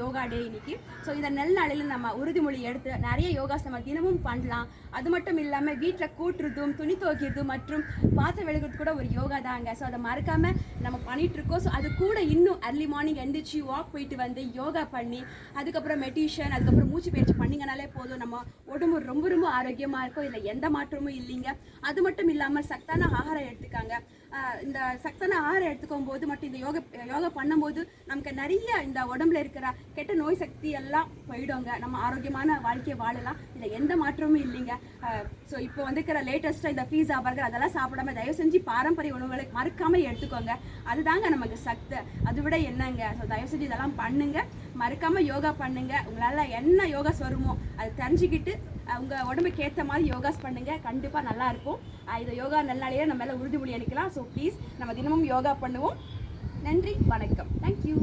யோகா டே இன்னைக்கு. ஸோ இந்த நெல் நாளையில் நம்ம உறுதிமொழி எடுத்து நிறைய யோகாஸ் நம்ம தினமும் பண்ணலாம். அது மட்டும் இல்லாமல் வீட்டில் கூட்டுறதும் துணி துவைக்கிறதும் மற்றும் பாத்திரம் விளக்குறது கூட ஒரு யோகா தாங்க. ஸோ அதை மறக்காமல் நம்ம பண்ணிகிட்ருக்கோம். ஸோ அது கூட இன்னும் அர்லி மார்னிங் எழுந்திரிச்சு வாக் போயிட்டு வந்து யோகா பண்ணி அதுக்கப்புறம் மெடிடேஷன் அதுக்கப்புறம் மூச்சு பயிற்சி பண்ணிங்கனாலே போதும். நம்ம உடம்பு ரொம்ப ரொம்ப ஆரோக்கியமாக இருக்கும். இதில் எந்த மாற்றமும் இல்லைங்க. அது மட்டும் இல்லாமல் சத்தான ஆகாரம் எடுத்துக்காங்க. இந்த சத்தான ஆகாரம் எடுத்துக்கும் போது மட்டும் இந்த யோகா பண்ணும்போது நமக்கு நிறைய இந்த உடம்புல இருக்கிற கெட்ட நோய் சக்தி எல்லாம் போயிடுங்க. நம்ம ஆரோக்கியமான வாழ்க்கையை வாழலாம். இதில் எந்த மாற்றமும் இல்லைங்க. ஸோ இப்போ வந்துக்கிற லேட்டஸ்ட்டாக இந்த பீஸா பர்கர் அதெல்லாம் சாப்பிடாம தயவு செஞ்சு பாரம்பரிய உணவுகளை மறக்காமல் எடுத்துக்கோங்க. அதுதாங்க நமக்கு சத்து. அதை விட என்னங்க. ஸோ தயவு செஞ்சு இதெல்லாம் பண்ணுங்க. மறக்காமல் யோகா பண்ணுங்க. உங்களால் என்ன யோகாஸ் வருமோ அதை தெரிஞ்சுக்கிட்டு உங்கள் உடம்புக்கு ஏற்ற மாதிரி யோகாஸ் பண்ணுங்க. கண்டிப்பாக நல்லாயிருக்கும். இந்த யோகா நல்லாலேயே நம்ம எல்லாம் உறுதிமொழி அளிக்கலாம். ஸோ ப்ளீஸ் நம்ம தினமும் யோகா பண்ணுவோம். நன்றி, வணக்கம். தேங்க்யூ.